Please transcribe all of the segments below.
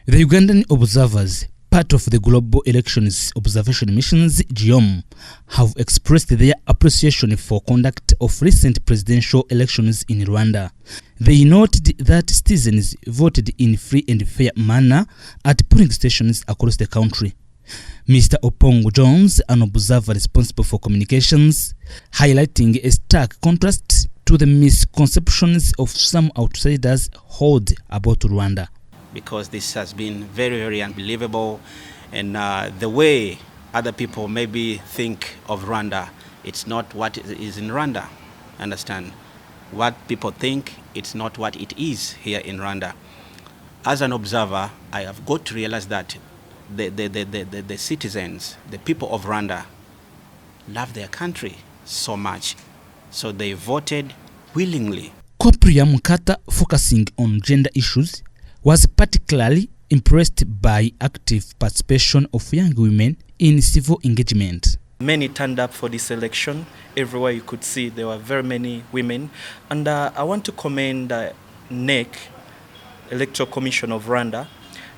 The Ugandan Observers, part of the Global Elections Observation Missions (GEOM), have expressed their appreciation for conduct of recent presidential elections in Rwanda. They noted that citizens voted in free and fair manner at polling stations across the country. Mr. Opongo Jones, an observer responsible for communications, highlighting a stark contrast to the misconceptions of some outsiders hold about Rwanda. Because this has been very, very unbelievable, and the way other people maybe think of Rwanda, it's not what is in Rwanda. Understand? What people think, it's not what it is here in Rwanda. As an observer, I have got to realize that the citizens, the people of Rwanda, love their country so much, so they voted willingly. Kopria Mukata, focusing on gender issues, was particularly impressed by active participation of young women in civil engagement. Many turned up for this election. Everywhere you could see there were very many women. And I want to commend NEC, Electoral Commission of Rwanda,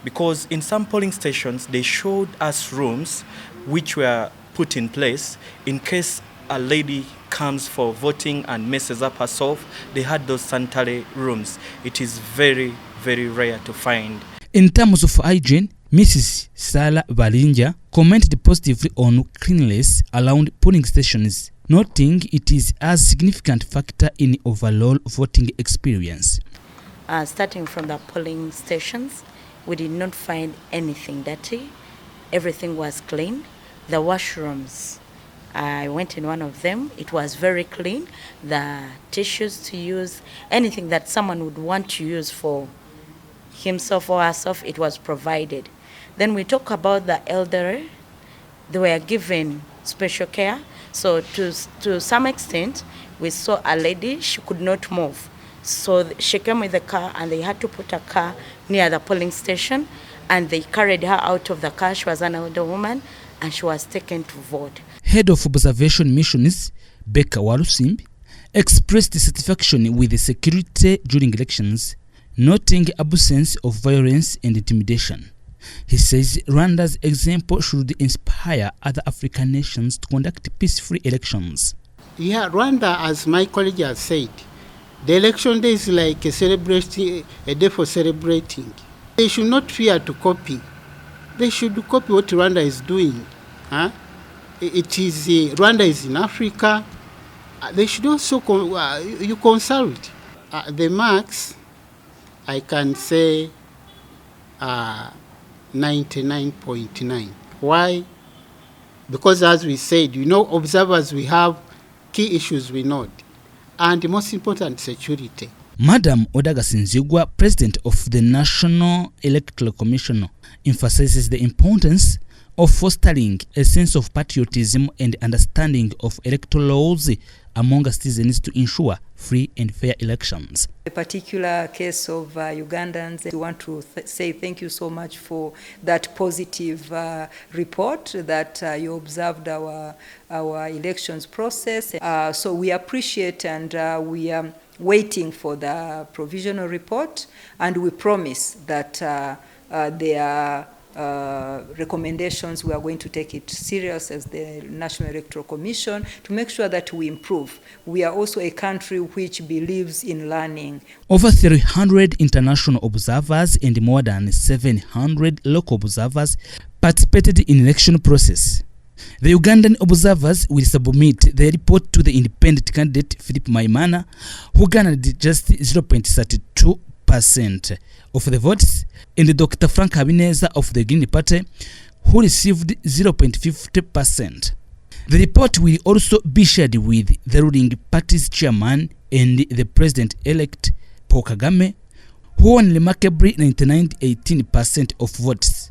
because in some polling stations they showed us rooms which were put in place in case a lady comes for voting and messes up herself. They had those sanitary rooms. It is very, very rare to find. In terms of hygiene, Mrs. Sala Balinja commented positively on cleanliness around polling stations, noting it is a significant factor in overall voting experience. Starting from the polling stations, we did not find anything dirty. Everything was clean. The washrooms, I went in one of them. It was very clean. The tissues to use, anything that someone would want to use for himself or herself, it was provided. Then we talk about the elderly. They were given special care. So to some extent, we saw a lady, she could not move. So she came with the car and they had to put a car near the polling station and they carried her out of the car. She was an older woman and she was taken to vote. Head of Observation Missions, Becca Walusimbi, expressed satisfaction with the security during elections, noting absence of violence and intimidation. He says Rwanda's example should inspire other African nations to conduct peaceful elections. Yeah, Rwanda, as my colleague has said, the election day is like a day for celebrating. They should not fear to copy. They should copy what Rwanda is doing. It is Rwanda is in Africa. They should also you consult. The marks, I can say 99.9. Why? Because as we said, observers, we have key issues we note. And the most important, security. Madam Odaga Sinzigwa, president of the National Electoral Commission, emphasizes the importance of fostering a sense of patriotism and understanding of electoral laws among citizens to ensure free and fair elections. The particular case of Ugandans, we want to say thank you so much for that positive report that you observed our elections process. So we appreciate and we are waiting for the provisional report, and we promise that there are recommendations. We are going to take it serious as the National Electoral Commission to make sure that we improve. We are also a country which believes in learning. Over 300 international observers and more than 700 local observers participated in the election process. The Ugandan Observers will submit their report to the independent candidate Philip Maimana, who garnered just 0.32% of the votes, and Dr. Frank Habineza of the Green Party, who received 0.50%. The report will also be shared with the ruling party's chairman and the president-elect Paul Kagame, who won remarkably 99.18% of votes.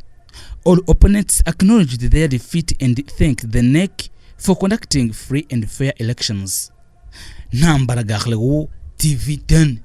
All opponents acknowledged their defeat and thanked the NEC for conducting free and fair elections. Nambara TV 10.